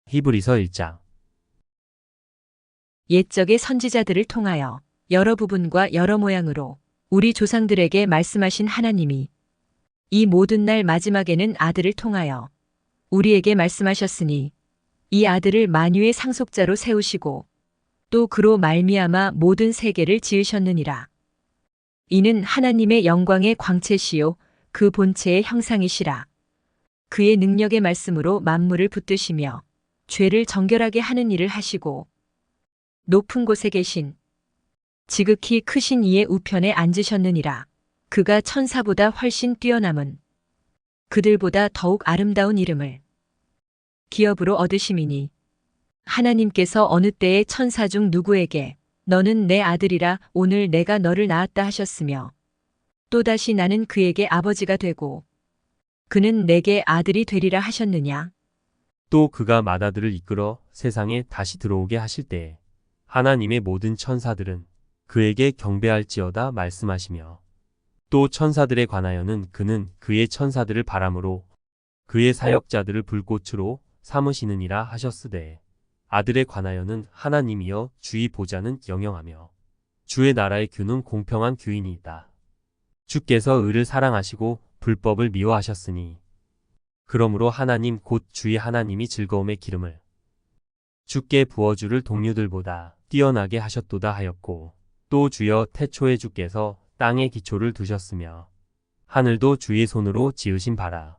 히브리서 1장. 옛적의 선지자들을 통하여 여러 부분과 여러 모양으로 우리 조상들에게 말씀하신 하나님이 이 모든 날 마지막에는 아들을 통하여 우리에게 말씀하셨으니 이 아들을 만유의 상속자로 세우시고 또 그로 말미암아 모든 세계를 지으셨느니라. 이는 하나님의 영광의 광채시요 그 본체의 형상이시라. 그의 능력의 말씀으로 만물을 붙드시며 죄를 정결하게 하는 일을 하시고 높은 곳에 계신 지극히 크신 이의 우편에 앉으셨느니라. 그가 천사보다 훨씬 뛰어남은 그들보다 더욱 아름다운 이름을 기업으로 얻으심이니 하나님께서 어느 때에 천사 중 누구에게 너는 내 아들이라 오늘 내가 너를 낳았다 하셨으며 또다시 나는 그에게 아버지가 되고 그는 내게 아들이 되리라 하셨느냐. 또 그가 맏아들을 이끌어 세상에 다시 들어오게 하실 때에 하나님의 모든 천사들은 그에게 경배할지어다 말씀하시며 또 천사들에 관하여는 그는 그의 천사들을 바람으로 그의 사역자들을 불꽃으로 삼으시느니라 하셨으되 아들에 관하여는 하나님이여 주의 보좌는 영영하며 주의 나라의 규는 공평한 규이니이다. 주께서 의를 사랑하시고 불법을 미워하셨으니 그러므로 하나님 곧 주의 하나님이 즐거움의 기름을 주께 부어주를 동류들보다 뛰어나게 하셨도다 하였고 또 주여 태초에 주께서 땅에 기초를 두셨으며 하늘도 주의 손으로 지으신 바라.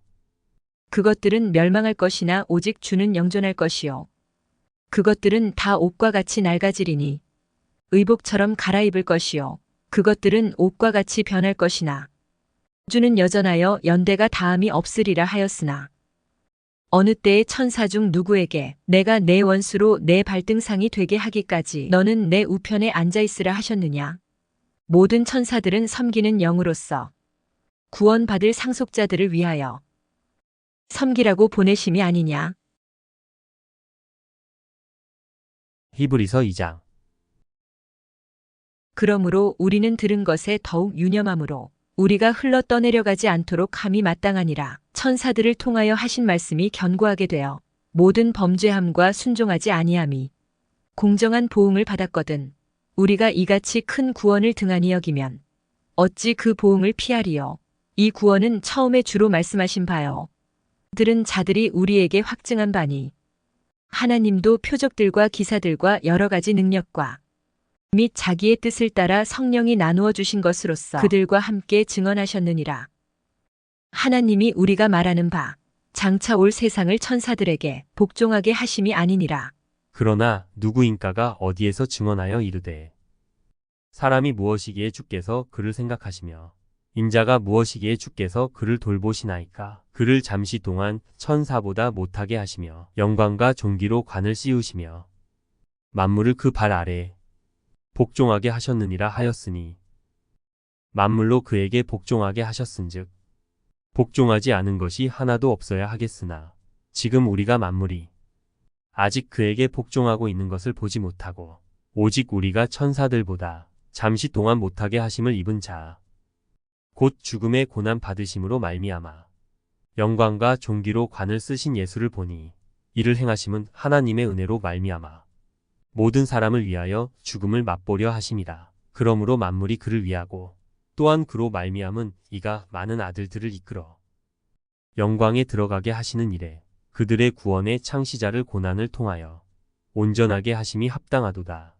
그것들은 멸망할 것이나 오직 주는 영존할 것이요 그것들은 다 옷과 같이 낡아지리니 의복처럼 갈아입을 것이요 그것들은 옷과 같이 변할 것이나 주는 여전하여 연대가 다함이 없으리라 하였으나 어느 때의 천사 중 누구에게 내가 내 원수로 내 발등상이 되게 하기까지 너는 내 우편에 앉아있으라 하셨느냐. 모든 천사들은 섬기는 영으로서 구원받을 상속자들을 위하여 섬기라고 보내심이 아니냐. 히브리서 2장. 그러므로 우리는 들은 것에 더욱 유념하므로 우리가 흘러 떠내려가지 않도록 함이 마땅하니라. 천사들을 통하여 하신 말씀이 견고하게 되어 모든 범죄함과 순종하지 아니함이 공정한 보응을 받았거든. 우리가 이같이 큰 구원을 등한히 여기면 어찌 그 보응을 피하리요. 이 구원은 처음에 주로 말씀하신 바요. 들은 자들이 우리에게 확증한 바니 하나님도 표적들과 기사들과 여러 가지 능력과 및 자기의 뜻을 따라 성령이 나누어 주신 것으로서 그들과 함께 증언하셨느니라. 하나님이 우리가 말하는 바 장차 올 세상을 천사들에게 복종하게 하심이 아니니라. 그러나 누구인가가 어디에서 증언하여 이르되 사람이 무엇이기에 주께서 그를 생각하시며 인자가 무엇이기에 주께서 그를 돌보시나이까. 그를 잠시 동안 천사보다 못하게 하시며 영광과 존귀로 관을 씌우시며 만물을 그 발 아래에 복종하게 하셨느니라 하였으니 만물로 그에게 복종하게 하셨은즉 복종하지 않은 것이 하나도 없어야 하겠으나 지금 우리가 만물이 아직 그에게 복종하고 있는 것을 보지 못하고 오직 우리가 천사들보다 잠시 동안 못하게 하심을 입은 자 곧 죽음의 고난 받으심으로 말미암아 영광과 존귀로 관을 쓰신 예수를 보니 이를 행하심은 하나님의 은혜로 말미암아 모든 사람을 위하여 죽음을 맛보려 하심이라. 그러므로 만물이 그를 위하고 또한 그로 말미암은 이가 많은 아들들을 이끌어 영광에 들어가게 하시는 일에 그들의 구원의 창시자를 고난을 통하여 온전하게 하심이 합당하도다.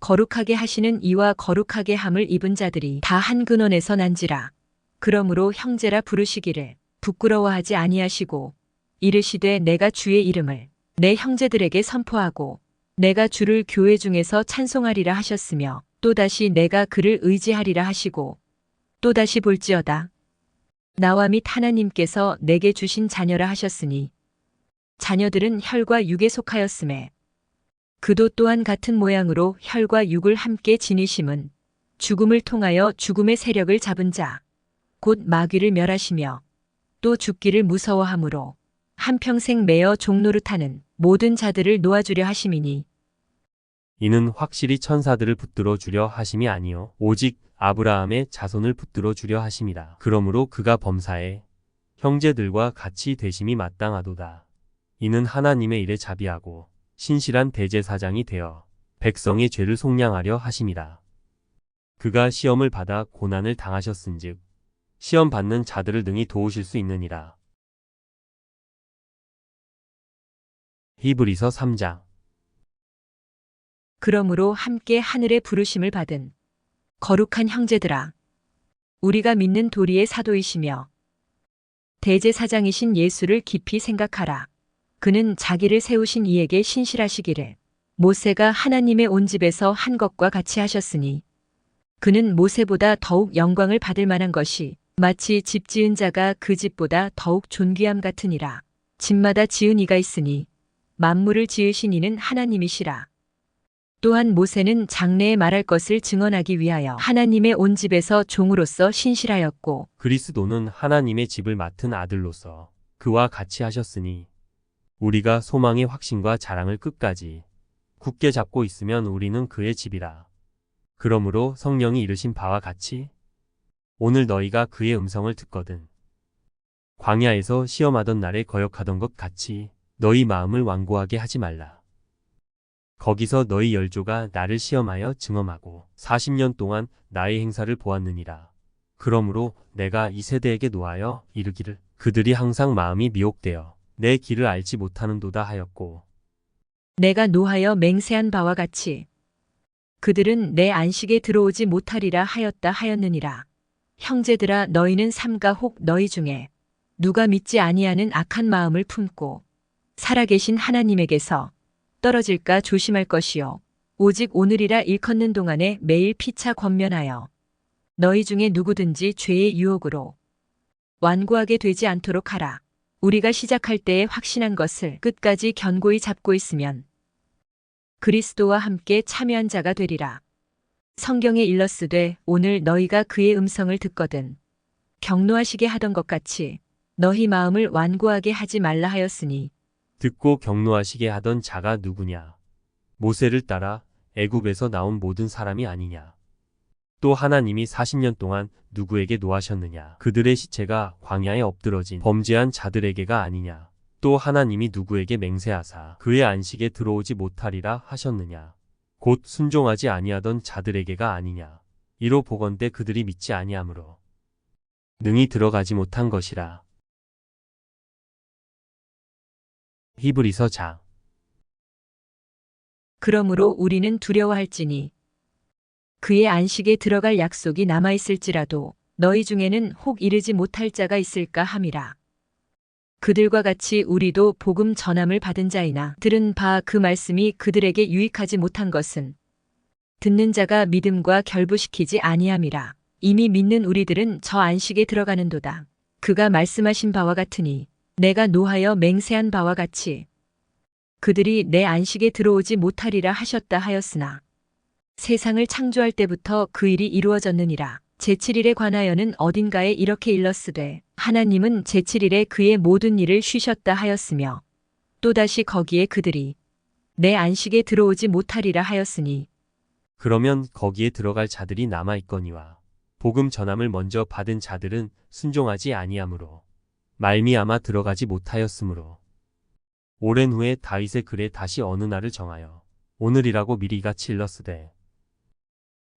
거룩하게 하시는 이와 거룩하게 함을 입은 자들이 다 한 근원에서 난지라. 그러므로 형제라 부르시기를 부끄러워하지 아니하시고 이르시되 내가 주의 이름을 내 형제들에게 선포하고 내가 주를 교회 중에서 찬송하리라 하셨으며 또다시 내가 그를 의지하리라 하시고 또다시 볼지어다. 나와 및 하나님께서 내게 주신 자녀라 하셨으니 자녀들은 혈과 육에 속하였음에 그도 또한 같은 모양으로 혈과 육을 함께 지니심은 죽음을 통하여 죽음의 세력을 잡은 자 곧 마귀를 멸하시며 또 죽기를 무서워하므로 한평생 매어 종노릇하는 모든 자들을 놓아주려 하심이니 이는 확실히 천사들을 붙들어 주려 하심이 아니요 오직 아브라함의 자손을 붙들어 주려 하심이라. 그러므로 그가 범사에 형제들과 같이 되심이 마땅하도다. 이는 하나님의 일에 자비하고 신실한 대제사장이 되어 백성의 죄를 속량하려 하심이라. 그가 시험을 받아 고난을 당하셨은즉 시험 받는 자들을 능히 도우실 수 있느니라. 히브리서 3장. 그러므로 함께 하늘의 부르심을 받은 거룩한 형제들아, 우리가 믿는 도리의 사도이시며 대제사장이신 예수를 깊이 생각하라. 그는 자기를 세우신 이에게 신실하시기를 모세가 하나님의 온 집에서 한 것과 같이 하셨으니 그는 모세보다 더욱 영광을 받을 만한 것이 마치 집 지은 자가 그 집보다 더욱 존귀함 같으니라. 집마다 지은 이가 있으니 만물을 지으신 이는 하나님이시라. 또한 모세는 장래에 말할 것을 증언하기 위하여 하나님의 온 집에서 종으로서 신실하였고 그리스도는 하나님의 집을 맡은 아들로서 그와 같이 하셨으니 우리가 소망의 확신과 자랑을 끝까지 굳게 잡고 있으면 우리는 그의 집이라. 그러므로 성령이 이르신 바와 같이 오늘 너희가 그의 음성을 듣거든 광야에서 시험하던 날에 거역하던 것 같이 너희 마음을 완고하게 하지 말라. 거기서 너희 열조가 나를 시험하여 증언하고 40년 동안 나의 행사를 보았느니라. 그러므로 내가 이 세대에게 노하여 이르기를 그들이 항상 마음이 미혹되어 내 길을 알지 못하는도다 하였고 내가 노하여 맹세한 바와 같이 그들은 내 안식에 들어오지 못하리라 하였다 하였느니라. 형제들아, 너희는 삼가 혹 너희 중에 누가 믿지 아니하는 악한 마음을 품고 살아계신 하나님에게서 떨어질까 조심할 것이요 오직 오늘이라 일컫는 동안에 매일 피차 권면하여 너희 중에 누구든지 죄의 유혹으로 완고하게 되지 않도록 하라. 우리가 시작할 때에 확신한 것을 끝까지 견고히 잡고 있으면 그리스도와 함께 참여한 자가 되리라. 성경에 일렀으되 오늘 너희가 그의 음성을 듣거든 경노하시게 하던 것 같이 너희 마음을 완고하게 하지 말라 하였으니 듣고 경노하시게 하던 자가 누구냐? 모세를 따라 애굽에서 나온 모든 사람이 아니냐? 또 하나님이 40년 동안 누구에게 노하셨느냐? 그들의 시체가 광야에 엎드러진 범죄한 자들에게가 아니냐? 또 하나님이 누구에게 맹세하사 그의 안식에 들어오지 못하리라 하셨느냐? 곧 순종하지 아니하던 자들에게가 아니냐? 이로 보건대 그들이 믿지 아니하므로 능히 들어가지 못한 것이라. 히브리서 장. 그러므로 우리는 두려워할지니 그의 안식에 들어갈 약속이 남아있을지라도 너희 중에는 혹 이르지 못할 자가 있을까 함이라. 그들과 같이 우리도 복음 전함을 받은 자이나 들은 바 그 말씀이 그들에게 유익하지 못한 것은 듣는 자가 믿음과 결부시키지 아니함이라. 이미 믿는 우리들은 저 안식에 들어가는도다. 그가 말씀하신 바와 같으니 내가 노하여 맹세한 바와 같이 그들이 내 안식에 들어오지 못하리라 하셨다 하였으나 세상을 창조할 때부터 그 일이 이루어졌느니라. 제7일에 관하여는 어딘가에 이렇게 일렀으되 하나님은 제7일에 그의 모든 일을 쉬셨다 하였으며 또다시 거기에 그들이 내 안식에 들어오지 못하리라 하였으니 그러면 거기에 들어갈 자들이 남아있거니와 복음 전함을 먼저 받은 자들은 순종하지 아니하므로 말미암아 들어가지 못하였으므로 오랜 후에 다윗의 글에 다시 어느 날을 정하여 오늘이라고 미리 이같이 일렀으되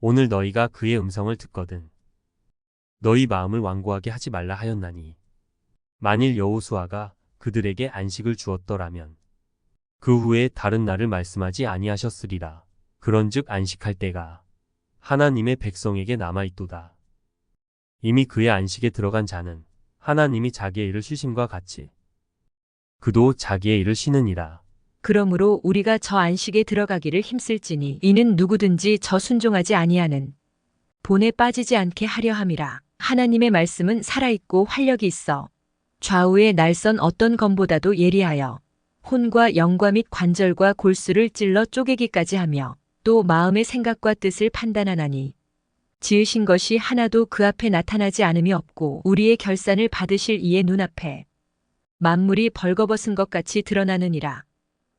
오늘 너희가 그의 음성을 듣거든 너희 마음을 완고하게 하지 말라 하였나니 만일 여호수아가 그들에게 안식을 주었더라면 그 후에 다른 날을 말씀하지 아니하셨으리라. 그런즉 안식할 때가 하나님의 백성에게 남아있도다. 이미 그의 안식에 들어간 자는 하나님이 자기의 일을 쉬심과 같이 그도 자기의 일을 쉬느니라. 그러므로 우리가 저 안식에 들어가기를 힘쓸지니 이는 누구든지 저 순종하지 아니하는 본에 빠지지 않게 하려 함이라. 하나님의 말씀은 살아있고 활력이 있어 좌우의 날선 어떤 검보다도 예리하여 혼과 영과 및 관절과 골수를 찔러 쪼개기까지 하며 또 마음의 생각과 뜻을 판단하나니 지으신 것이 하나도 그 앞에 나타나지 않음이 없고 우리의 결산을 받으실 이의 눈앞에 만물이 벌거벗은 것 같이 드러나느니라.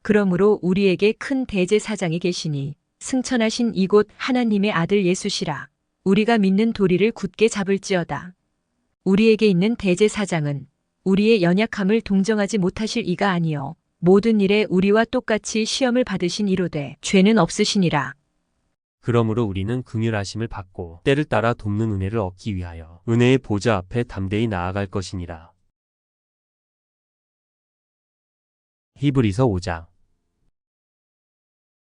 그러므로 우리에게 큰 대제사장이 계시니 승천하신 이곳 하나님의 아들 예수시라. 우리가 믿는 도리를 굳게 잡을지어다. 우리에게 있는 대제사장은 우리의 연약함을 동정하지 못하실 이가 아니요 모든 일에 우리와 똑같이 시험을 받으신 이로되 죄는 없으시니라. 그러므로 우리는 긍휼하심을 받고 때를 따라 돕는 은혜를 얻기 위하여 은혜의 보좌 앞에 담대히 나아갈 것이니라. 히브리서 5장.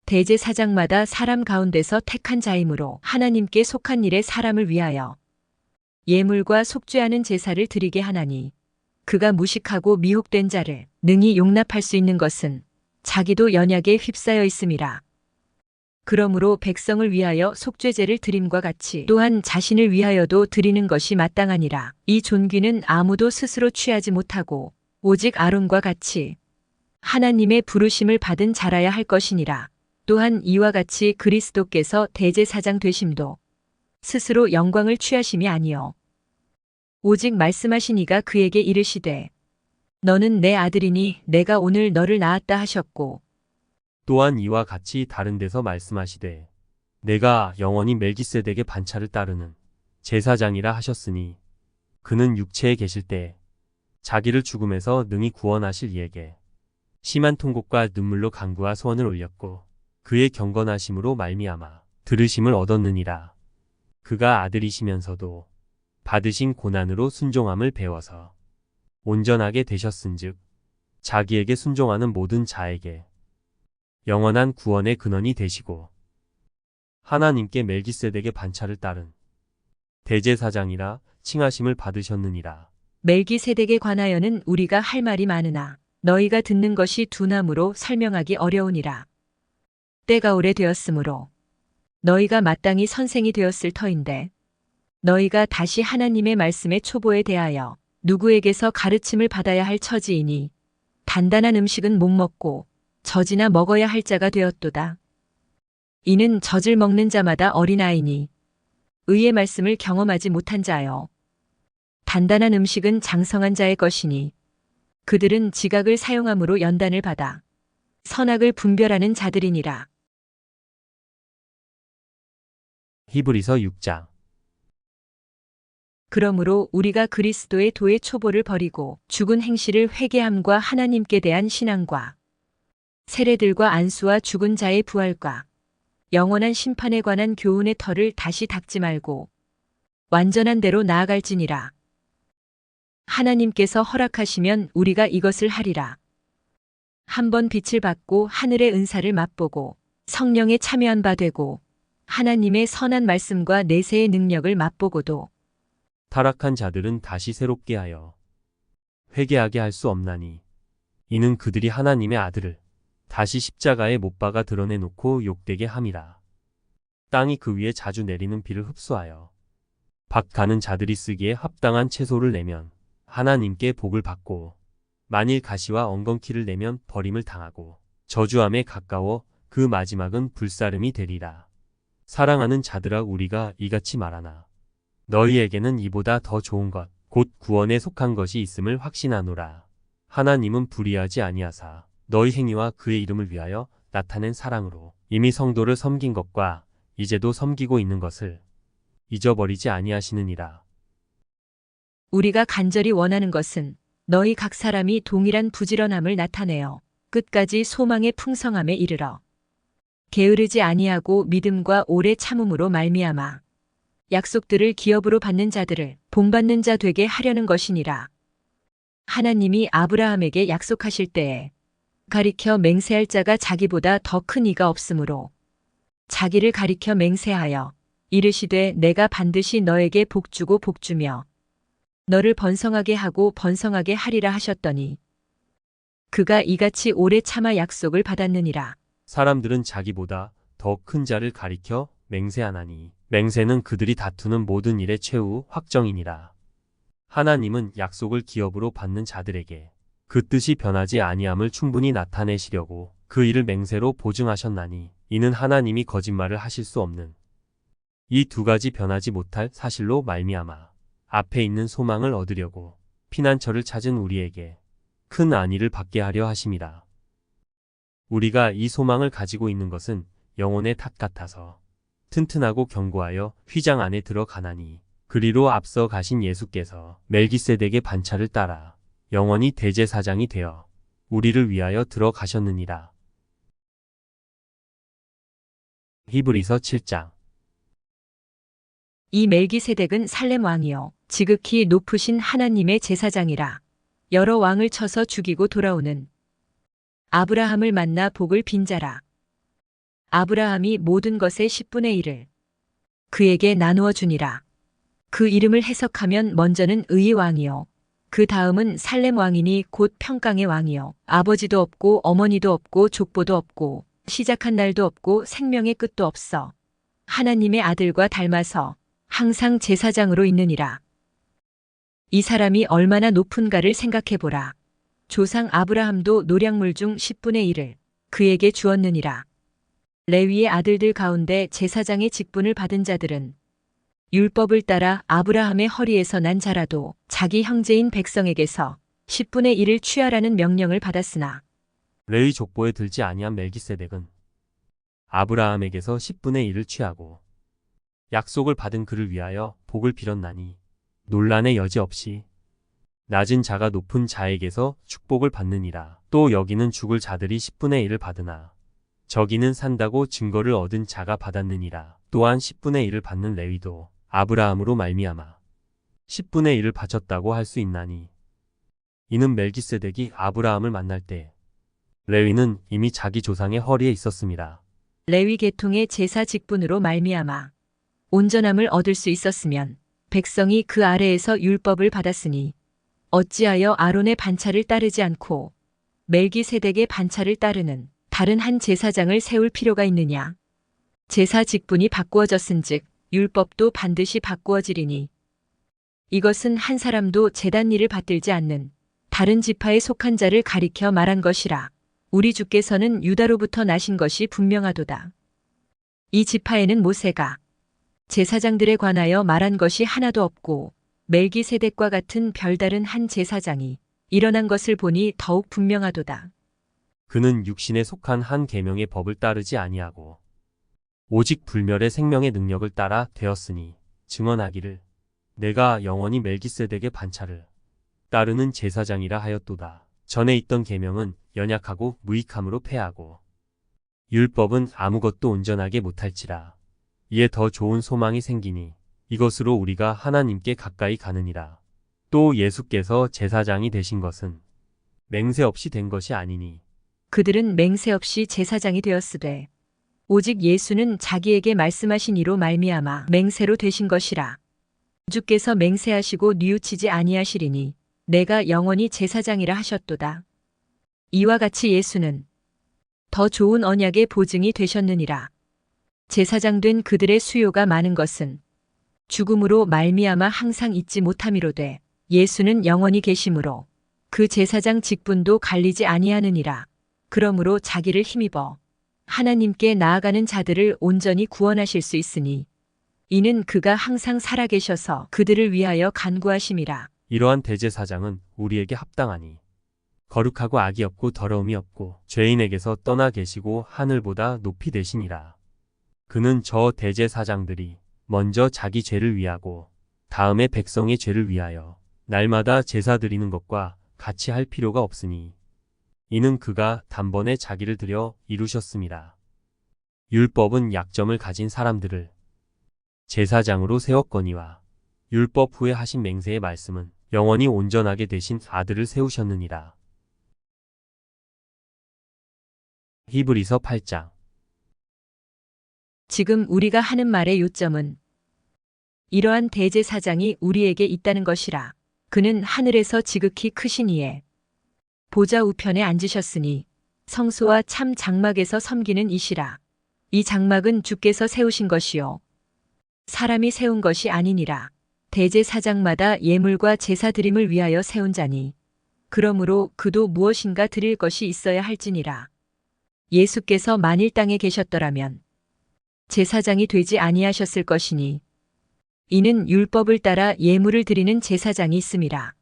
대제사장마다 사람 가운데서 택한 자이므로 하나님께 속한 일에 사람을 위하여 예물과 속죄하는 제사를 드리게 하나니 그가 무식하고 미혹된 자를 능히 용납할 수 있는 것은 자기도 연약에 휩싸여 있음이라. 그러므로 백성을 위하여 속죄제를 드림과 같이 또한 자신을 위하여도 드리는 것이 마땅하니라. 이 존귀는 아무도 스스로 취하지 못하고 오직 아론과 같이 하나님의 부르심을 받은 자라야 할 것이니라. 또한 이와 같이 그리스도께서 대제사장 되심도 스스로 영광을 취하심이 아니요 오직 말씀하신 이가 그에게 이르시되 너는 내 아들이니 내가 오늘 너를 낳았다 하셨고 또한 이와 같이 다른 데서 말씀하시되 내가 영원히 멜기세덱의 반차를 따르는 제사장이라 하셨으니 그는 육체에 계실 때 자기를 죽음에서 능히 구원하실 이에게 심한 통곡과 눈물로 간구와 소원을 올렸고 그의 경건하심으로 말미암아 들으심을 얻었느니라. 그가 아들이시면서도 받으신 고난으로 순종함을 배워서 온전하게 되셨은즉 자기에게 순종하는 모든 자에게 영원한 구원의 근원이 되시고 하나님께 멜기세덱의 반차를 따른 대제사장이라 칭하심을 받으셨느니라. 멜기세덱에 관하여는 우리가 할 말이 많으나 너희가 듣는 것이 둔함으로 설명하기 어려우니라. 때가 오래되었으므로 너희가 마땅히 선생이 되었을 터인데 너희가 다시 하나님의 말씀의 초보에 대하여 누구에게서 가르침을 받아야 할 처지이니 단단한 음식은 못 먹고 젖이나 먹어야 할 자가 되었도다. 이는 젖을 먹는 자마다 어린아이니 의의 말씀을 경험하지 못한 자요. 단단한 음식은 장성한 자의 것이니 그들은 지각을 사용함으로 연단을 받아 선악을 분별하는 자들이니라. 히브리서 6장. 그러므로 우리가 그리스도의 도의 초보를 버리고 죽은 행실을 회개함과 하나님께 대한 신앙과 세례들과 안수와 죽은 자의 부활과 영원한 심판에 관한 교훈의 털을 다시 닦지 말고 완전한 대로 나아갈지니라. 하나님께서 허락하시면 우리가 이것을 하리라. 한번 빛을 받고 하늘의 은사를 맛보고 성령에 참여한 바 되고 하나님의 선한 말씀과 내세의 능력을 맛보고도 타락한 자들은 다시 새롭게 하여 회개하게 할 수 없나니 이는 그들이 하나님의 아들을 다시 십자가에 못 박아 드러내놓고 욕되게 함이라. 땅이 그 위에 자주 내리는 비를 흡수하여 박 가는 자들이 쓰기에 합당한 채소를 내면 하나님께 복을 받고 만일 가시와 엉겅퀴를 내면 버림을 당하고 저주함에 가까워 그 마지막은 불사름이 되리라. 사랑하는 자들아 우리가 이같이 말하나 너희에게는 이보다 더 좋은 것 곧 구원에 속한 것이 있음을 확신하노라. 하나님은 불의하지 아니하사 너희 행위와 그의 이름을 위하여 나타낸 사랑으로 이미 성도를 섬긴 것과 이제도 섬기고 있는 것을 잊어버리지 아니하시느니라. 우리가 간절히 원하는 것은 너희 각 사람이 동일한 부지런함을 나타내어 끝까지 소망의 풍성함에 이르러 게으르지 아니하고 믿음과 오래 참음으로 말미암아 약속들을 기업으로 받는 자들을 본받는 자 되게 하려는 것이니라. 하나님이 아브라함에게 약속하실 때에 가리켜 맹세할 자가 자기보다 더 큰 이가 없으므로 자기를 가리켜 맹세하여 이르시되 내가 반드시 너에게 복주고 복주며 너를 번성하게 하고 번성하게 하리라 하셨더니 그가 이같이 오래 참아 약속을 받았느니라. 사람들은 자기보다 더 큰 자를 가리켜 맹세하나니 맹세는 그들이 다투는 모든 일의 최후 확정이니라. 하나님은 약속을 기업으로 받는 자들에게 그 뜻이 변하지 아니함을 충분히 나타내시려고 그 일을 맹세로 보증하셨나니 이는 하나님이 거짓말을 하실 수 없는 이 두 가지 변하지 못할 사실로 말미암아 앞에 있는 소망을 얻으려고 피난처를 찾은 우리에게 큰 안위를 받게 하려 하심이라. 우리가 이 소망을 가지고 있는 것은 영혼의 탑 같아서 튼튼하고 견고하여 휘장 안에 들어가나니 그리로 앞서 가신 예수께서 멜기세덱의 반차를 따라 영원히 대제사장이 되어 우리를 위하여 들어가셨느니라. 히브리서 7장. 이 멜기세덱은 살렘 왕이요 지극히 높으신 하나님의 제사장이라. 여러 왕을 쳐서 죽이고 돌아오는 아브라함을 만나 복을 빈 자라. 아브라함이 모든 것의 10분의 1을 그에게 나누어 주니라. 그 이름을 해석하면 먼저는 의의 왕이요. 그 다음은 살렘 왕이니 곧 평강의 왕이요. 아버지도 없고 어머니도 없고 족보도 없고 시작한 날도 없고 생명의 끝도 없어. 하나님의 아들과 닮아서 항상 제사장으로 있느니라. 이 사람이 얼마나 높은가를 생각해보라. 조상 아브라함도 노량물 중 10분의 1을 그에게 주었느니라. 레위의 아들들 가운데 제사장의 직분을 받은 자들은 율법을 따라 아브라함의 허리에서 난 자라도 자기 형제인 백성에게서 10분의 1을 취하라는 명령을 받았으나 레위 족보에 들지 아니한 멜기세덱은 아브라함에게서 10분의 1을 취하고 약속을 받은 그를 위하여 복을 빌었나니 논란의 여지 없이 낮은 자가 높은 자에게서 축복을 받느니라. 또 여기는 죽을 자들이 10분의 1을 받으나 저기는 산다고 증거를 얻은 자가 받았느니라. 또한 10분의 1을 받는 레위도 아브라함으로 말미암아 10분의 1을 바쳤다고 할 수 있나니 이는 멜기세덱이 아브라함을 만날 때 레위는 이미 자기 조상의 허리에 있었습니다. 레위 계통의 제사 직분으로 말미암아 온전함을 얻을 수 있었으면 백성이 그 아래에서 율법을 받았으니 어찌하여 아론의 반차를 따르지 않고 멜기세덱의 반차를 따르는 다른 한 제사장을 세울 필요가 있느냐. 제사 직분이 바꾸어졌은즉 율법도 반드시 바꾸어지리니 이것은 한 사람도 제단 일을 받들지 않는 다른 지파에 속한 자를 가리켜 말한 것이라. 우리 주께서는 유다로부터 나신 것이 분명하도다. 이 지파에는 모세가 제사장들에 관하여 말한 것이 하나도 없고 멜기세덱과 같은 별다른 한 제사장이 일어난 것을 보니 더욱 분명하도다. 그는 육신에 속한 한 계명의 법을 따르지 아니하고 오직 불멸의 생명의 능력을 따라 되었으니 증언하기를 내가 영원히 멜기세덱의 반차를 따르는 제사장이라 하였도다. 전에 있던 계명은 연약하고 무익함으로 패하고 율법은 아무것도 온전하게 못할지라. 이에 더 좋은 소망이 생기니 이것으로 우리가 하나님께 가까이 가느니라. 또 예수께서 제사장이 되신 것은 맹세 없이 된 것이 아니니 그들은 맹세 없이 제사장이 되었으되 오직 예수는 자기에게 말씀하신 이로 말미암아 맹세로 되신 것이라. 주께서 맹세하시고 뉘우치지 아니하시리니 내가 영원히 제사장이라 하셨도다. 이와 같이 예수는 더 좋은 언약의 보증이 되셨느니라. 제사장 된 그들의 수요가 많은 것은 죽음으로 말미암아 항상 잊지 못함이로되 예수는 영원히 계심으로 그 제사장 직분도 갈리지 아니하느니라. 그러므로 자기를 힘입어 하나님께 나아가는 자들을 온전히 구원하실 수 있으니 이는 그가 항상 살아계셔서 그들을 위하여 간구하심이라. 이러한 대제사장은 우리에게 합당하니 거룩하고 악이 없고 더러움이 없고 죄인에게서 떠나 계시고 하늘보다 높이 되시니라. 그는 저 대제사장들이 먼저 자기 죄를 위하고 다음에 백성의 죄를 위하여 날마다 제사 드리는 것과 같이 할 필요가 없으니 이는 그가 단번에 자기를 들여 이루셨습니다. 율법은 약점을 가진 사람들을 제사장으로 세웠거니와 율법 후에 하신 맹세의 말씀은 영원히 온전하게 되신 아들을 세우셨느니라. 히브리서 8장. 지금 우리가 하는 말의 요점은 이러한 대제사장이 우리에게 있다는 것이라. 그는 하늘에서 지극히 크신 이에 보좌 우편에 앉으셨으니 성소와 참 장막에서 섬기는 이시라. 이 장막은 주께서 세우신 것이요 사람이 세운 것이 아니니라. 대제사장마다 예물과 제사 드림을 위하여 세운 자니 그러므로 그도 무엇인가 드릴 것이 있어야 할지니라. 예수께서 만일 땅에 계셨더라면 제사장이 되지 아니하셨을 것이니 이는 율법을 따라 예물을 드리는 제사장이 있음이라.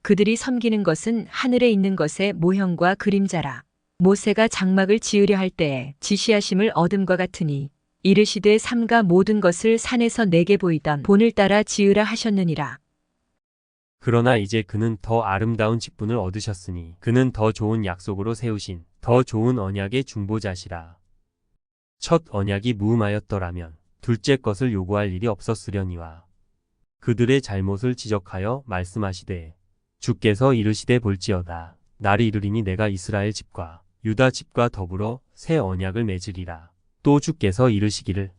그들이 섬기는 것은 하늘에 있는 것의 모형과 그림자라. 모세가 장막을 지으려 할 때에 지시하심을 얻음과 같으니 이르시되 삼가 모든 것을 산에서 내게 보이던 본을 따라 지으라 하셨느니라. 그러나 이제 그는 더 아름다운 직분을 얻으셨으니 그는 더 좋은 약속으로 세우신 더 좋은 언약의 중보자시라. 첫 언약이 무음하였더라면 둘째 것을 요구할 일이 없었으려니와 그들의 잘못을 지적하여 말씀하시되 주께서 이르시되 볼지어다 날이 이르리니 내가 이스라엘 집과 유다 집과 더불어 새 언약을 맺으리라. 또 주께서 이르시기를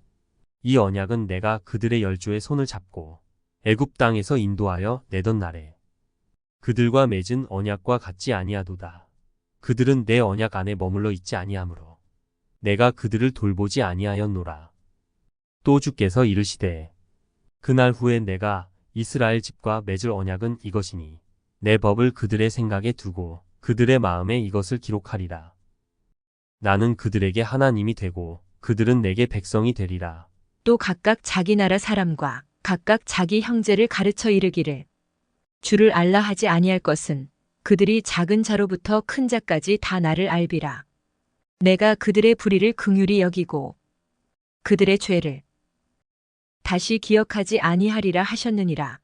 이 언약은 내가 그들의 열조의 손을 잡고 애굽 땅에서 인도하여 내던 날에 그들과 맺은 언약과 같지 아니하도다. 그들은 내 언약 안에 머물러 있지 아니하므로 내가 그들을 돌보지 아니하였노라. 또 주께서 이르시되 그날 후에 내가 이스라엘 집과 맺을 언약은 이것이니 내 법을 그들의 생각에 두고 그들의 마음에 이것을 기록하리라. 나는 그들에게 하나님이 되고 그들은 내게 백성이 되리라. 또 각각 자기 나라 사람과 각각 자기 형제를 가르쳐 이르기를 주를 알라 하지 아니할 것은 그들이 작은 자로부터 큰 자까지 다 나를 알비라. 내가 그들의 불의를 긍휼히 여기고 그들의 죄를 다시 기억하지 아니하리라 하셨느니라.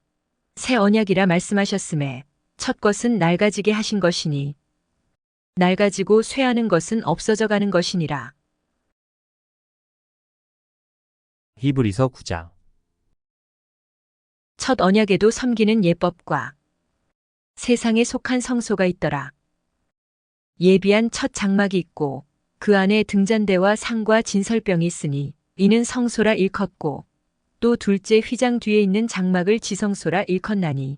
새 언약이라 말씀하셨음에 첫 것은 낡아지게 하신 것이니 낡아지고 쇠하는 것은 없어져 가는 것이니라. 히브리서 9장. 첫 언약에도 섬기는 예법과 세상에 속한 성소가 있더라. 예비한 첫 장막이 있고 그 안에 등잔대와 상과 진설병이 있으니 이는 성소라 일컫고 또 둘째 휘장 뒤에 있는 장막을 지성소라 일컫나니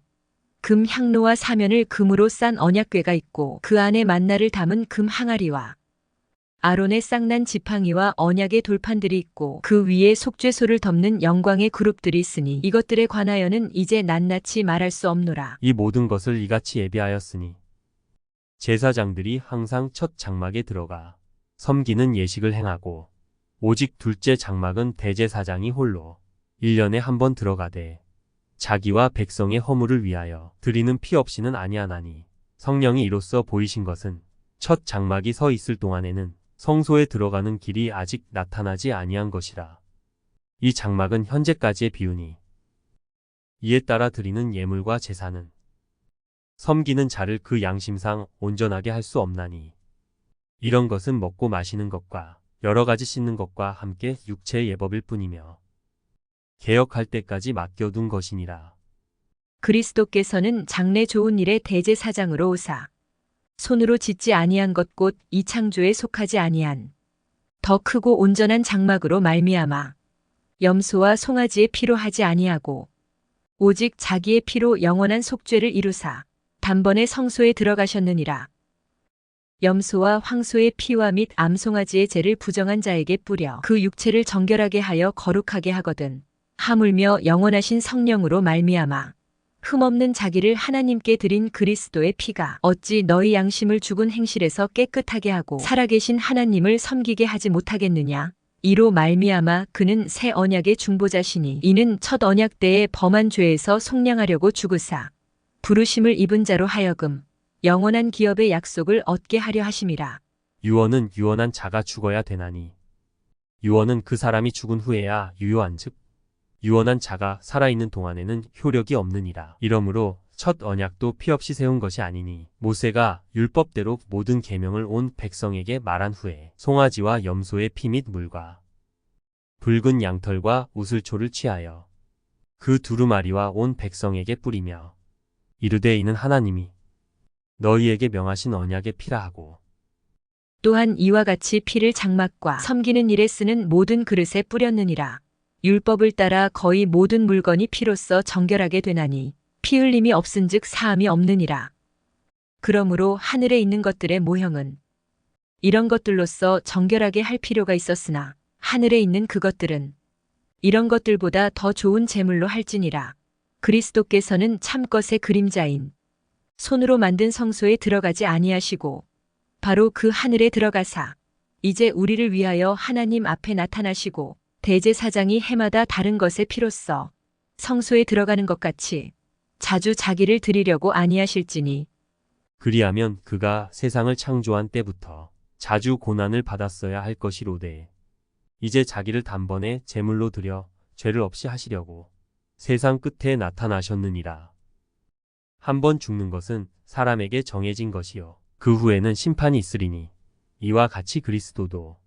금 향로와 사면을 금으로 싼 언약궤가 있고 그 안에 만나를 담은 금 항아리와 아론의 쌍난 지팡이와 언약의 돌판들이 있고 그 위에 속죄소를 덮는 영광의 그룹들이 있으니 이것들에 관하여는 이제 낱낱이 말할 수 없노라. 이 모든 것을 이같이 예비하였으니 제사장들이 항상 첫 장막에 들어가 섬기는 예식을 행하고 오직 둘째 장막은 대제사장이 홀로 1년에 한 번 들어가되 자기와 백성의 허물을 위하여 드리는 피 없이는 아니하나니 성령이 이로써 보이신 것은 첫 장막이 서 있을 동안에는 성소에 들어가는 길이 아직 나타나지 아니한 것이라. 이 장막은 현재까지의 비유니 이에 따라 드리는 예물과 제사는 섬기는 자를 그 양심상 온전하게 할 수 없나니 이런 것은 먹고 마시는 것과 여러 가지 씻는 것과 함께 육체의 예법일 뿐이며 개혁할 때까지 맡겨둔 것이니라. 그리스도께서는 장래 좋은 일의 대제사장으로 오사 손으로 짓지 아니한 것 곧 이 창조에 속하지 아니한 더 크고 온전한 장막으로 말미암아 염소와 송아지의 피로 하지 아니하고 오직 자기의 피로 영원한 속죄를 이루사 단번에 성소에 들어가셨느니라. 염소와 황소의 피와 및 암송아지의 죄를 부정한 자에게 뿌려 그 육체를 정결하게 하여 거룩하게 하거든 하물며 영원하신 성령으로 말미암아 흠없는 자기를 하나님께 드린 그리스도의 피가 어찌 너희 양심을 죽은 행실에서 깨끗하게 하고 살아계신 하나님을 섬기게 하지 못하겠느냐. 이로 말미암아 그는 새 언약의 중보자시니 이는 첫 언약 때에 범한 죄에서 속량하려고 죽으사 부르심을 입은 자로 하여금 영원한 기업의 약속을 얻게 하려 하심이라. 유언은 유언한 자가 죽어야 되나니 유언은 그 사람이 죽은 후에야 유효한즉 유언한 자가 살아있는 동안에는 효력이 없느니라. 이러므로 첫 언약도 피 없이 세운 것이 아니니 모세가 율법대로 모든 계명을 온 백성에게 말한 후에 송아지와 염소의 피 및 물과 붉은 양털과 우슬초를 취하여 그 두루마리와 온 백성에게 뿌리며 이르되 이는 하나님이 너희에게 명하신 언약의 피라 하고 또한 이와 같이 피를 장막과 섬기는 일에 쓰는 모든 그릇에 뿌렸느니라. 율법을 따라 거의 모든 물건이 피로써 정결하게 되나니 피 흘림이 없은즉 사함이 없느니라. 그러므로 하늘에 있는 것들의 모형은 이런 것들로서 정결하게 할 필요가 있었으나 하늘에 있는 그것들은 이런 것들보다 더 좋은 제물로 할지니라. 그리스도께서는 참것의 그림자인 손으로 만든 성소에 들어가지 아니하시고 바로 그 하늘에 들어가사 이제 우리를 위하여 하나님 앞에 나타나시고 대제사장이 해마다 다른 것의 피로써 성소에 들어가는 것 같이 자주 자기를 드리려고 아니하실지니 그리하면 그가 세상을 창조한 때부터 자주 고난을 받았어야 할 것이로되 이제 자기를 단번에 제물로 드려 죄를 없이 하시려고 세상 끝에 나타나셨느니라. 한 번 죽는 것은 사람에게 정해진 것이요. 그 후에는 심판이 있으리니 이와 같이 그리스도도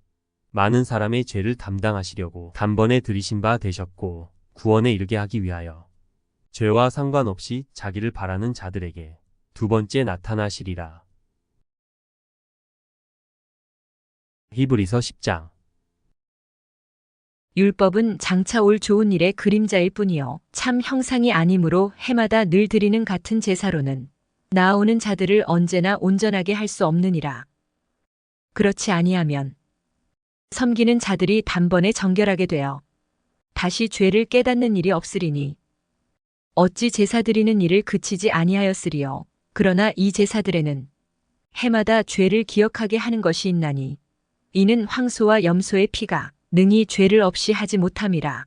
많은 사람의 죄를 담당하시려고 단번에 들이신 바 되셨고 구원에 이르게 하기 위하여 죄와 상관없이 자기를 바라는 자들에게 두 번째 나타나시리라. 히브리서 10장. 율법은 장차 올 좋은 일의 그림자일 뿐이요 참 형상이 아니므로 해마다 늘 드리는 같은 제사로는 나아오는 자들을 언제나 온전하게 할 수 없느니라. 그렇지 아니하면 섬기는 자들이 단번에 정결하게 되어 다시 죄를 깨닫는 일이 없으리니 어찌 제사 드리는 일을 그치지 아니하였으리요. 그러나 이 제사들에는 해마다 죄를 기억하게 하는 것이 있나니 이는 황소와 염소의 피가 능히 죄를 없이 하지 못함이라.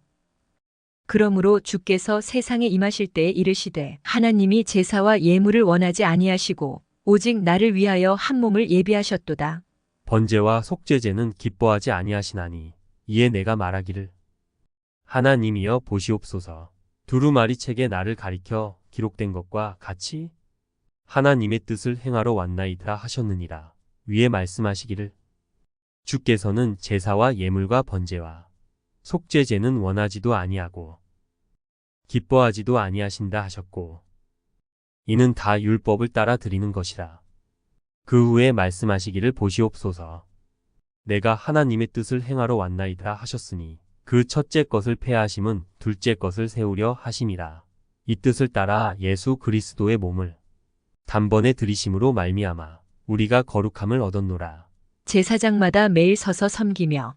그러므로 주께서 세상에 임하실 때에 이르시되 하나님이 제사와 예물을 원하지 아니하시고 오직 나를 위하여 한 몸을 예비하셨도다. 번제와 속죄제는 기뻐하지 아니하시나니 이에 내가 말하기를 하나님이여 보시옵소서. 두루마리 책에 나를 가리켜 기록된 것과 같이 하나님의 뜻을 행하러 왔나이다 하셨느니라. 위에 말씀하시기를 주께서는 제사와 예물과 번제와 속죄제는 원하지도 아니하고 기뻐하지도 아니하신다 하셨고 이는 다 율법을 따라 드리는 것이라. 그 후에 말씀하시기를 보시옵소서. 내가 하나님의 뜻을 행하러 왔나이다 하셨으니 그 첫째 것을 폐하심은 둘째 것을 세우려 하심이라. 이 뜻을 따라 예수 그리스도의 몸을 단번에 들이심으로 말미암아 우리가 거룩함을 얻었노라. 제사장마다 매일 서서 섬기며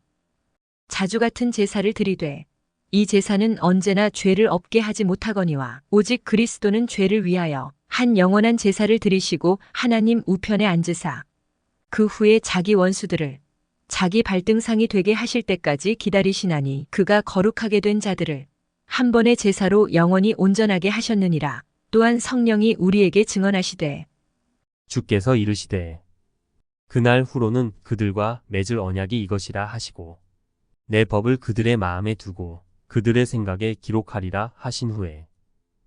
자주 같은 제사를 드리되 이 제사는 언제나 죄를 없게 하지 못하거니와 오직 그리스도는 죄를 위하여 한 영원한 제사를 드리시고 하나님 우편에 앉으사 그 후에 자기 원수들을 자기 발등상이 되게 하실 때까지 기다리시나니 그가 거룩하게 된 자들을 한 번의 제사로 영원히 온전하게 하셨느니라. 또한 성령이 우리에게 증언하시되 주께서 이르시되 그날 후로는 그들과 맺을 언약이 이것이라 하시고 내 법을 그들의 마음에 두고 그들의 생각에 기록하리라 하신 후에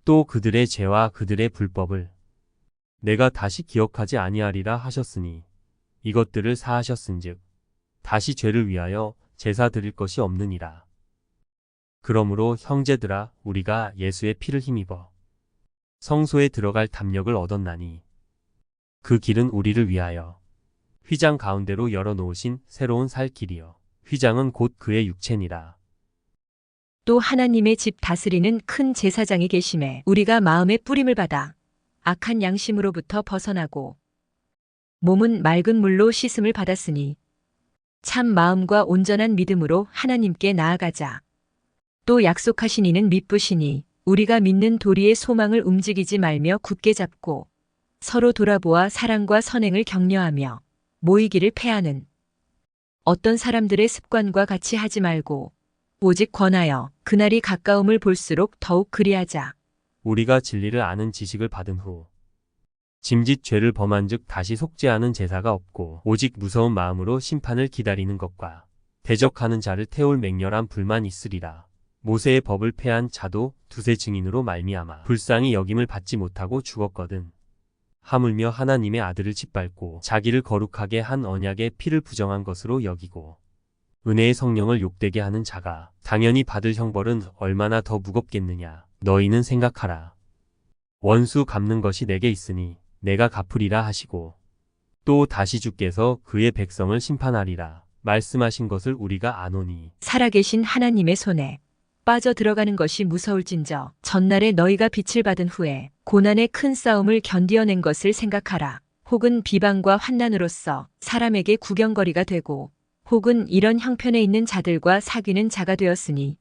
또 그들의 죄와 그들의 불법을 내가 다시 기억하지 아니하리라 하셨으니 이것들을 사하셨은즉 다시 죄를 위하여 제사 드릴 것이 없느니라. 그러므로 형제들아 우리가 예수의 피를 힘입어 성소에 들어갈 담력을 얻었나니 그 길은 우리를 위하여 휘장 가운데로 열어놓으신 새로운 살 길이요 휘장은 곧 그의 육체니라. 또 하나님의 집 다스리는 큰 제사장이 계심에 우리가 마음의 뿌림을 받아 악한 양심으로부터 벗어나고 몸은 맑은 물로 씻음을 받았으니 참 마음과 온전한 믿음으로 하나님께 나아가자. 또 약속하신 이는 미쁘시니 우리가 믿는 도리의 소망을 움직이지 말며 굳게 잡고 서로 돌아보아 사랑과 선행을 격려하며 모이기를 패하는 어떤 사람들의 습관과 같이 하지 말고 오직 권하여 그날이 가까움을 볼수록 더욱 그리하자. 우리가 진리를 아는 지식을 받은 후 짐짓 죄를 범한즉 다시 속죄하는 제사가 없고 오직 무서운 마음으로 심판을 기다리는 것과 대적하는 자를 태울 맹렬한 불만 있으리라. 모세의 법을 폐한 자도 두세 증인으로 말미암아 불쌍히 여김을 받지 못하고 죽었거든. 하물며 하나님의 아들을 짓밟고 자기를 거룩하게 한 언약의 피를 부정한 것으로 여기고 은혜의 성령을 욕되게 하는 자가 당연히 받을 형벌은 얼마나 더 무겁겠느냐. 너희는 생각하라. 원수 갚는 것이 내게 있으니 내가 갚으리라 하시고 또 다시 주께서 그의 백성을 심판하리라 말씀하신 것을 우리가 아노니 살아계신 하나님의 손에 빠져 들어가는 것이 무서울진저 전날에 너희가 빛을 받은 후에 고난의 큰 싸움을 견디어낸 것을 생각하라. 혹은 비방과 환난으로서 사람에게 구경거리가 되고 혹은 이런 형편에 있는 자들과 사귀는 자가 되었으니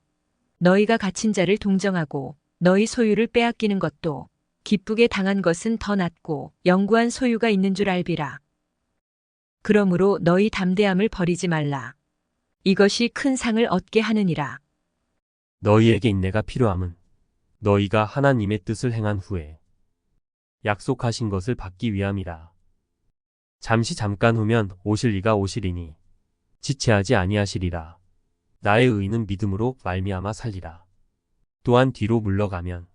너희가 갇힌 자를 동정하고 너희 소유를 빼앗기는 것도 기쁘게 당한 것은 더 낫고 영구한 소유가 있는 줄 알비라. 그러므로 너희 담대함을 버리지 말라. 이것이 큰 상을 얻게 하느니라. 너희에게 인내가 필요함은 너희가 하나님의 뜻을 행한 후에 약속하신 것을 받기 위함이라. 잠시 잠깐 후면 오실 이가 오시리니 지체하지 아니하시리라. 나의 의인은 믿음으로 말미암아 살리라. 또한 뒤로 물러가면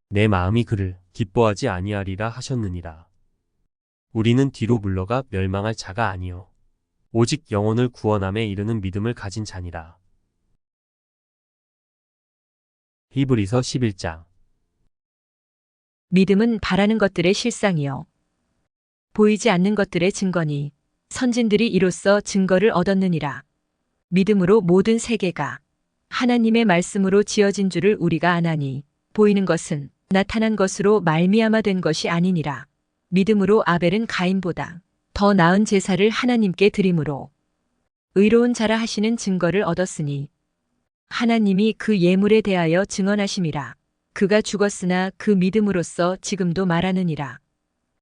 내 마음이 그를 기뻐하지 아니하리라 하셨느니라. 우리는 뒤로 물러가 멸망할 자가 아니요 오직 영혼을 구원함에 이르는 믿음을 가진 자니라. 히브리서 11장. 믿음은 바라는 것들의 실상이요 보이지 않는 것들의 증거니 선진들이 이로써 증거를 얻었느니라. 믿음으로 모든 세계가 하나님의 말씀으로 지어진 줄을 우리가 아나니 보이는 것은 나타난 것으로 말미암아 된 것이 아니니라. 믿음으로 아벨은 가인보다 더 나은 제사를 하나님께 드림으로 의로운 자라 하시는 증거를 얻었으니 하나님이 그 예물에 대하여 증언하심이라. 그가 죽었으나 그 믿음으로써 지금도 말하느니라.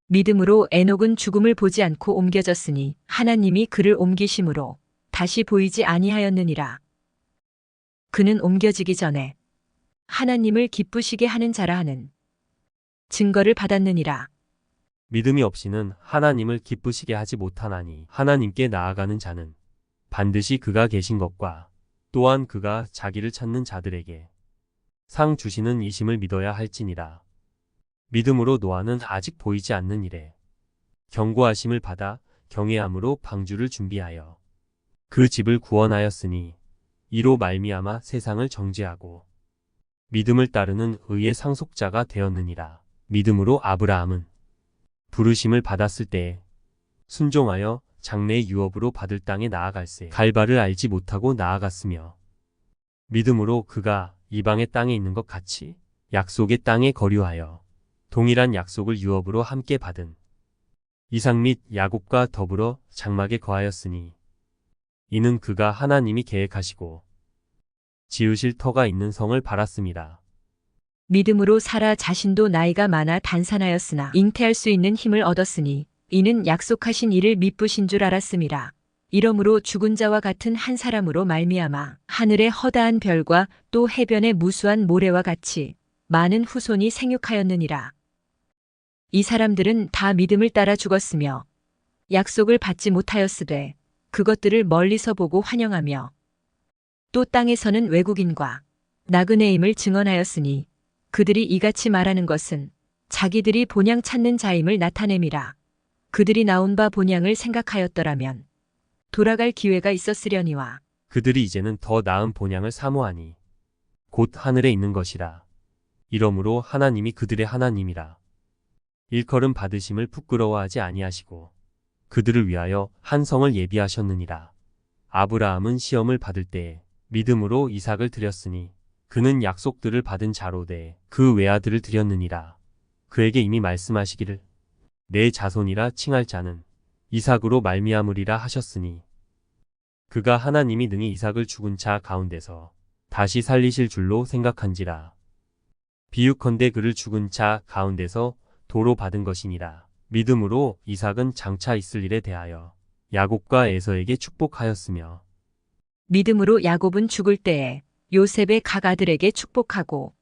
믿음으로 에녹은 죽음을 보지 않고 옮겨졌으니 하나님이 그를 옮기심으로 다시 보이지 아니하였느니라. 그는 옮겨지기 전에 하나님을 기쁘시게 하는 자라 하는 증거를 받았느니라. 믿음이 없이는 하나님을 기쁘시게 하지 못하나니 하나님께 나아가는 자는 반드시 그가 계신 것과 또한 그가 자기를 찾는 자들에게 상 주시는 이심을 믿어야 할지니라. 믿음으로 노아는 아직 보이지 않는 일에 경고하심을 받아 경외함으로 방주를 준비하여 그 집을 구원하였으니 이로 말미암아 세상을 정죄하고 믿음을 따르는 의의 상속자가 되었느니라. 믿음으로 아브라함은 부르심을 받았을 때에 순종하여 장래의 유업으로 받을 땅에 나아갈새 갈바를 알지 못하고 나아갔으며 믿음으로 그가 이방의 땅에 있는 것 같이 약속의 땅에 거류하여 동일한 약속을 유업으로 함께 받은 이삭 및 야곱과 더불어 장막에 거하였으니 이는 그가 하나님이 계획하시고 지으실 터가 있는 성을 바랐습니다. 믿음으로 사라 자신도 나이가 많아 단산하였으나 잉태할 수 있는 힘을 얻었으니 이는 약속하신 이를 미쁘신 줄 알았음이라. 이러므로 죽은 자와 같은 한 사람으로 말미암아 하늘의 허다한 별과 또 해변의 무수한 모래와 같이 많은 후손이 생육하였느니라. 이 사람들은 다 믿음을 따라 죽었으며 약속을 받지 못하였으되 그것들을 멀리서 보고 환영하며 또 땅에서는 외국인과 나그네임을 증언하였으니 그들이 이같이 말하는 것은 자기들이 본향 찾는 자임을 나타냄이라. 그들이 나온 바 본향을 생각하였더라면 돌아갈 기회가 있었으려니와 그들이 이제는 더 나은 본향을 사모하니 곧 하늘에 있는 것이라. 이러므로 하나님이 그들의 하나님이라. 일컬음 받으심을 부끄러워하지 아니하시고 그들을 위하여 한 성을 예비하셨느니라. 아브라함은 시험을 받을 때에 믿음으로 이삭을 드렸으니 그는 약속들을 받은 자로되 그 외아들을 드렸느니라. 그에게 이미 말씀하시기를 내 자손이라 칭할 자는 이삭으로 말미암으리라 하셨으니 그가 하나님이 능히 이삭을 죽은 자 가운데서 다시 살리실 줄로 생각한지라. 비유컨대 그를 죽은 자 가운데서 도로 받은 것이니라. 믿음으로 이삭은 장차 있을 일에 대하여 야곱과 에서에게 축복하였으며 믿음으로 야곱은 죽을 때에 요셉의 각 아들에게 축복하고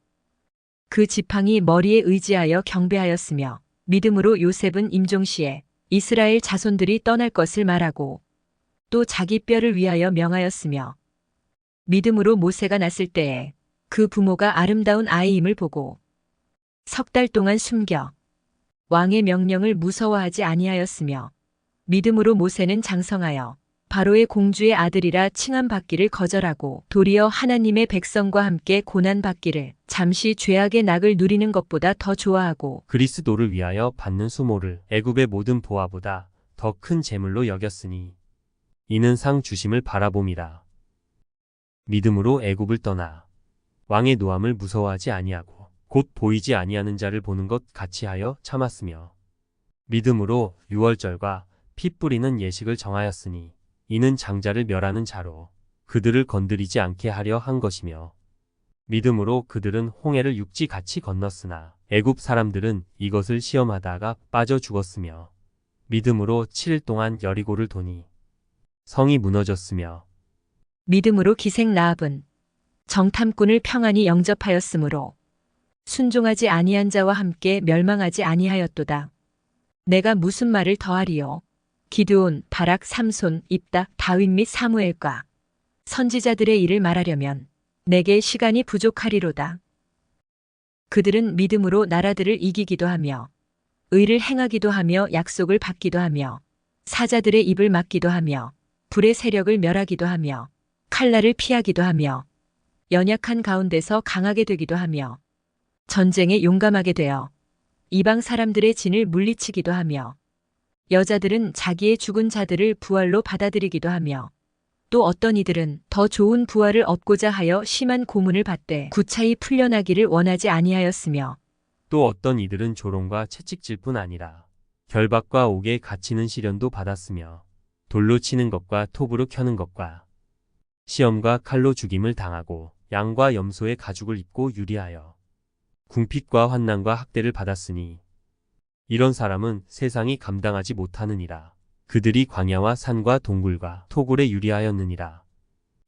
그 지팡이 머리에 의지하여 경배하였으며 믿음으로 요셉은 임종시에 이스라엘 자손들이 떠날 것을 말하고 또 자기 뼈를 위하여 명하였으며 믿음으로 모세가 났을 때에 그 부모가 아름다운 아이임을 보고 석 달 동안 숨겨 왕의 명령을 무서워하지 아니하였으며 믿음으로 모세는 장성하여 바로의 공주의 아들이라 칭함받기를 거절하고 도리어 하나님의 백성과 함께 고난받기를 잠시 죄악의 낙을 누리는 것보다 더 좋아하고 그리스도를 위하여 받는 수모를 애굽의 모든 보화보다 더 큰 재물로 여겼으니 이는 상 주심을 바라봄이라. 믿음으로 애굽을 떠나 왕의 노함을 무서워하지 아니하고 곧 보이지 아니하는 자를 보는 것 같이 하여 참았으며 믿음으로 유월절과 피 뿌리는 예식을 정하였으니 이는 장자를 멸하는 자로 그들을 건드리지 않게 하려 한 것이며 믿음으로 그들은 홍해를 육지같이 건넜으나 애굽 사람들은 이것을 시험하다가 빠져 죽었으며 믿음으로 7일 동안 여리고를 도니 성이 무너졌으며 믿음으로 기생 라합은 정탐꾼을 평안히 영접하였으므로 순종하지 아니한 자와 함께 멸망하지 아니하였도다. 내가 무슨 말을 더하리요? 기드온, 바락, 삼손, 입다, 다윗 및 사무엘과 선지자들의 일을 말하려면 내게 시간이 부족하리로다. 그들은 믿음으로 나라들을 이기기도 하며 의를 행하기도 하며 약속을 받기도 하며 사자들의 입을 막기도 하며 불의 세력을 멸하기도 하며 칼날을 피하기도 하며 연약한 가운데서 강하게 되기도 하며 전쟁에 용감하게 되어 이방 사람들의 진을 물리치기도 하며 여자들은 자기의 죽은 자들을 부활로 받아들이기도 하며 또 어떤 이들은 더 좋은 부활을 얻고자 하여 심한 고문을 받되 구차히 풀려나기를 원하지 아니하였으며 또 어떤 이들은 조롱과 채찍질 뿐 아니라 결박과 옥에 갇히는 시련도 받았으며 돌로 치는 것과 톱으로 켜는 것과 시험과 칼로 죽임을 당하고 양과 염소의 가죽을 입고 유리하여 궁핍과 환난과 학대를 받았으니 이런 사람은 세상이 감당하지 못하느니라. 그들이 광야와 산과 동굴과 토굴에 유리하였느니라.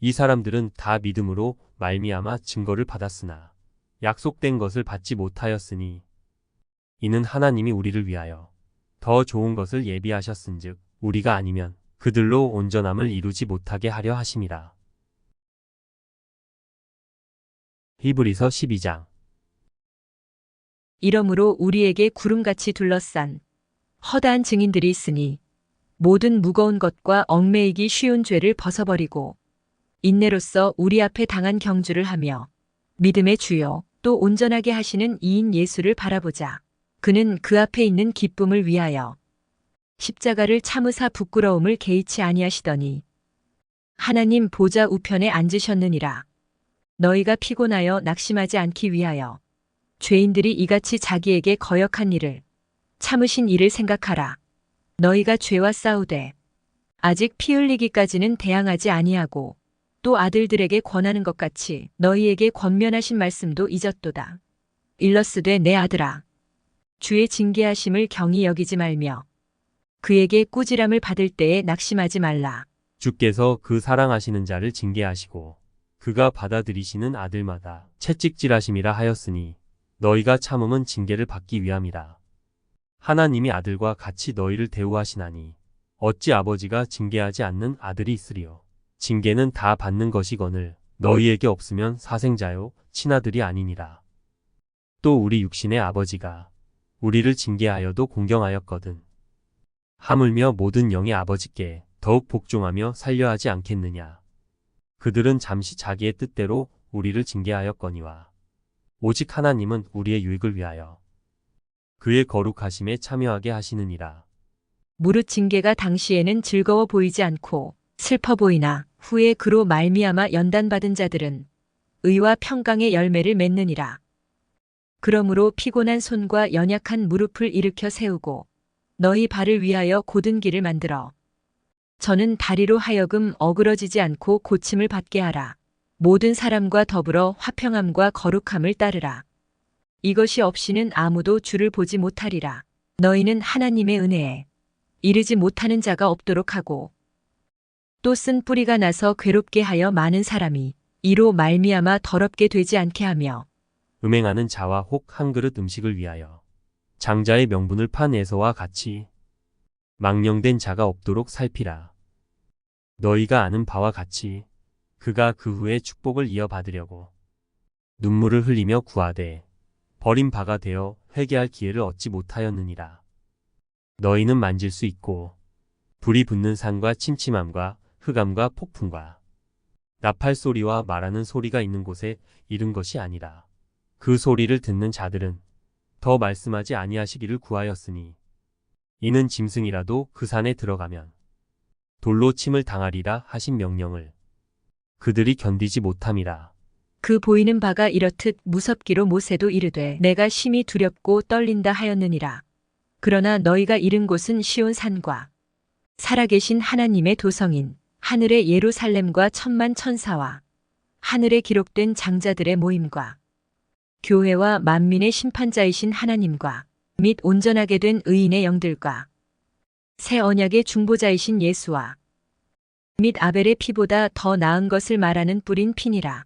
이 사람들은 다 믿음으로 말미암아 증거를 받았으나 약속된 것을 받지 못하였으니 이는 하나님이 우리를 위하여 더 좋은 것을 예비하셨은즉 우리가 아니면 그들로 온전함을 이루지 못하게 하려 하심이라. 히브리서 12장. 이러므로 우리에게 구름같이 둘러싼 허다한 증인들이 있으니 모든 무거운 것과 얽매이기 쉬운 죄를 벗어버리고 인내로써 우리 앞에 당한 경주를 하며 믿음의 주요 또 온전하게 하시는 이인 예수를 바라보자. 그는 그 앞에 있는 기쁨을 위하여 십자가를 참으사 부끄러움을 개의치 아니하시더니 하나님 보좌 우편에 앉으셨느니라. 너희가 피곤하여 낙심하지 않기 위하여 죄인들이 이같이 자기에게 거역한 일을 참으신 일을 생각하라. 너희가 죄와 싸우되 아직 피 흘리기까지는 대항하지 아니하고 또 아들들에게 권하는 것 같이 너희에게 권면하신 말씀도 잊었도다. 일러스되 내 아들아 주의 징계하심을 경히 여기지 말며 그에게 꾸지람을 받을 때에 낙심하지 말라. 주께서 그 사랑하시는 자를 징계하시고 그가 받아들이시는 아들마다 채찍질하심이라 하였으니 너희가 참음은 징계를 받기 위함이라. 하나님이 아들과 같이 너희를 대우하시나니 어찌 아버지가 징계하지 않는 아들이 있으리요. 징계는 다 받는 것이거늘 너희에게 없으면 사생자요 친아들이 아니니라. 또 우리 육신의 아버지가 우리를 징계하여도 공경하였거든. 하물며 모든 영의 아버지께 더욱 복종하며 살려 하지 않겠느냐. 그들은 잠시 자기의 뜻대로 우리를 징계하였거니와 오직 하나님은 우리의 유익을 위하여 그의 거룩하심에 참여하게 하시느니라. 무릇 징계가 당시에는 즐거워 보이지 않고 슬퍼 보이나 후에 그로 말미암아 연단받은 자들은 의와 평강의 열매를 맺느니라. 그러므로 피곤한 손과 연약한 무릎을 일으켜 세우고 너희 발을 위하여 곧은 길을 만들어 저는 다리로 하여금 어그러지지 않고 고침을 받게 하라. 모든 사람과 더불어 화평함과 거룩함을 따르라. 이것이 없이는 아무도 주를 보지 못하리라. 너희는 하나님의 은혜에 이르지 못하는 자가 없도록 하고 또 쓴 뿌리가 나서 괴롭게 하여 많은 사람이 이로 말미암아 더럽게 되지 않게 하며 음행하는 자와 혹 한 그릇 음식을 위하여 장자의 명분을 판 에서와 같이 망령된 자가 없도록 살피라. 너희가 아는 바와 같이 그가 그 후에 축복을 이어받으려고 눈물을 흘리며 구하되 버린 바가 되어 회개할 기회를 얻지 못하였느니라. 너희는 만질 수 있고 불이 붙는 산과 침침함과 흑암과 폭풍과 나팔 소리와 말하는 소리가 있는 곳에 이른 것이 아니라 그 소리를 듣는 자들은 더 말씀하지 아니하시기를 구하였으니 이는 짐승이라도 그 산에 들어가면 돌로 침을 당하리라 하신 명령을 그들이 견디지 못함이라. 그 보이는 바가 이렇듯 무섭기로 모세도 이르되 내가 심히 두렵고 떨린다 하였느니라. 그러나 너희가 이른 곳은 시온 산과 살아계신 하나님의 도성인 하늘의 예루살렘과 천만 천사와 하늘에 기록된 장자들의 모임과 교회와 만민의 심판자이신 하나님과 및 온전하게 된 의인의 영들과 새 언약의 중보자이신 예수와 및 아벨의 피보다 더 나은 것을 말하는 뿌린 피니라.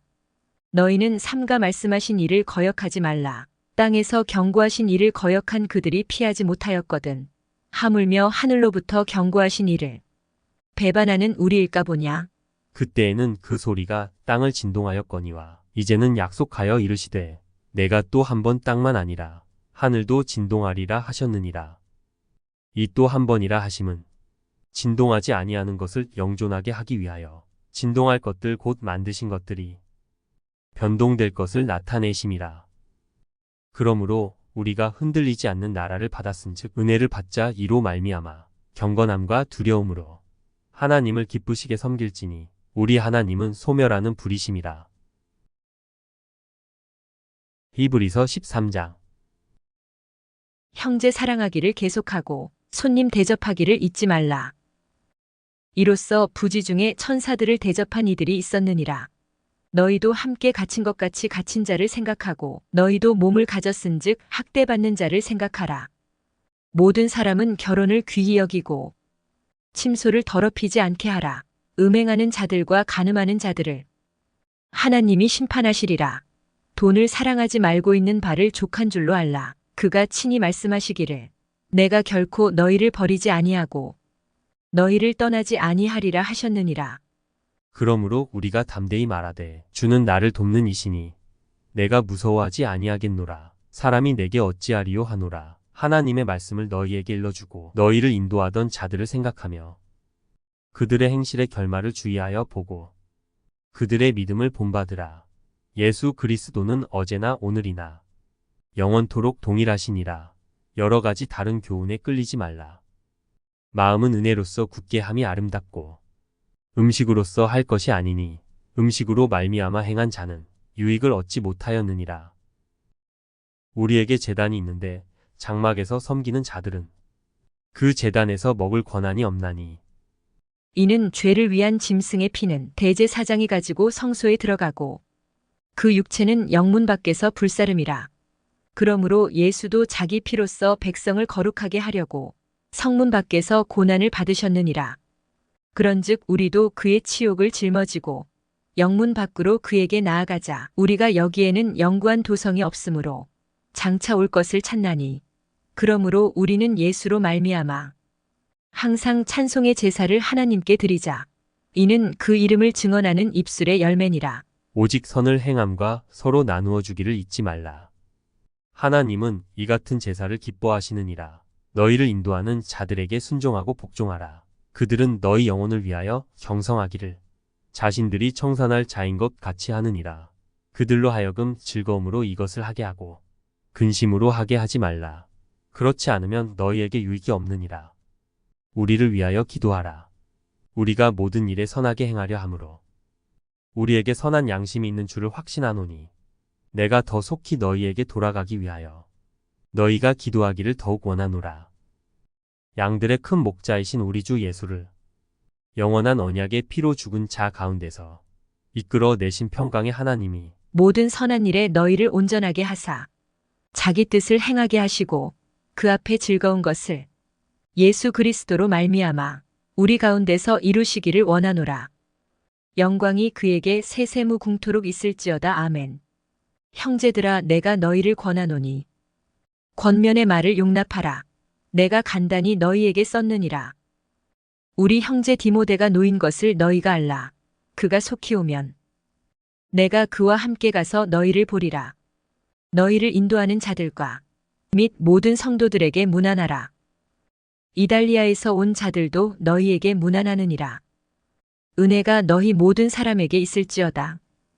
너희는 삼가 말씀하신 이를 거역하지 말라. 땅에서 경고하신 이를 거역한 그들이 피하지 못하였거든. 하물며 하늘로부터 경고하신 이를 배반하는 우리일까 보냐. 그때에는 그 소리가 땅을 진동하였거니와 이제는 약속하여 이르시되 내가 또 한 번 땅만 아니라 하늘도 진동하리라 하셨느니라. 이 또 한 번이라 하심은 진동하지 아니하는 것을 영존하게 하기 위하여 진동할 것들 곧 만드신 것들이 변동될 것을 나타내심이라. 그러므로 우리가 흔들리지 않는 나라를 받았은즉 은혜를 받자 이로 말미암아 경건함과 두려움으로 하나님을 기쁘시게 섬길지니 우리 하나님은 소멸하는 불이심이라. 히브리서 13장. 형제 사랑하기를 계속하고 손님 대접하기를 잊지 말라. 이로써 부지 중에 천사들을 대접한 이들이 있었느니라. 너희도 함께 갇힌 것 같이 갇힌 자를 생각하고 너희도 몸을 가졌은즉 학대받는 자를 생각하라. 모든 사람은 결혼을 귀히 여기고 침소를 더럽히지 않게 하라. 음행하는 자들과 간음하는 자들을 하나님이 심판하시리라. 돈을 사랑하지 말고 있는 바를 족한 줄로 알라. 그가 친히 말씀하시기를 내가 결코 너희를 버리지 아니하고 너희를 떠나지 아니하리라 하셨느니라. 그러므로 우리가 담대히 말하되 주는 나를 돕는 이시니 내가 무서워하지 아니하겠노라. 사람이 내게 어찌하리요 하노라. 하나님의 말씀을 너희에게 일러주고 너희를 인도하던 자들을 생각하며 그들의 행실의 결말을 주의하여 보고 그들의 믿음을 본받으라. 예수 그리스도는 어제나 오늘이나 영원토록 동일하시니라. 여러 가지 다른 교훈에 끌리지 말라. 마음은 은혜로서 굳게 함이 아름답고 음식으로서 할 것이 아니니 음식으로 말미암아 행한 자는 유익을 얻지 못하였느니라. 우리에게 제단이 있는데 장막에서 섬기는 자들은 그 제단에서 먹을 권한이 없나니 이는 죄를 위한 짐승의 피는 대제사장이 가지고 성소에 들어가고 그 육체는 영문 밖에서 불사름이라. 그러므로 예수도 자기 피로써 백성을 거룩하게 하려고 성문 밖에서 고난을 받으셨느니라. 그런즉 우리도 그의 치욕을 짊어지고 영문 밖으로 그에게 나아가자. 우리가 여기에는 영구한 도성이 없으므로 장차 올 것을 찾나니 그러므로 우리는 예수로 말미암아 항상 찬송의 제사를 하나님께 드리자. 이는 그 이름을 증언하는 입술의 열매니라. 오직 선을 행함과 서로 나누어 주기를 잊지 말라. 하나님은 이 같은 제사를 기뻐하시느니라. 너희를 인도하는 자들에게 순종하고 복종하라. 그들은 너희 영혼을 위하여 경성하기를 자신들이 청산할 자인 것 같이 하느니라. 그들로 하여금 즐거움으로 이것을 하게 하고 근심으로 하게 하지 말라. 그렇지 않으면 너희에게 유익이 없느니라. 우리를 위하여 기도하라. 우리가 모든 일에 선하게 행하려 함으로 우리에게 선한 양심이 있는 줄을 확신하노니 내가 더 속히 너희에게 돌아가기 위하여 너희가 기도하기를 더욱 원하노라. 양들의 큰 목자이신 우리 주 예수를 영원한 언약의 피로 죽은 자 가운데서 이끌어 내신 평강의 하나님이 모든 선한 일에 너희를 온전하게 하사 자기 뜻을 행하게 하시고 그 앞에 즐거운 것을 예수 그리스도로 말미암아 우리 가운데서 이루시기를 원하노라. 영광이 그에게 세세무궁토록 있을지어다. 아멘. 형제들아, 내가 너희를 권하노니 권면의 말을 용납하라. 내가 간단히 너희에게 썼느니라. 우리 형제 디모데가 놓인 것을 너희가 알라. 그가 속히 오면 내가 그와 함께 가서 너희를 보리라. 너희를 인도하는 자들과 및 모든 성도들에게 문안하라. 이달리아에서 온 자들도 너희에게 문안하느니라. 은혜가 너희 모든 사람에게 있을지어다.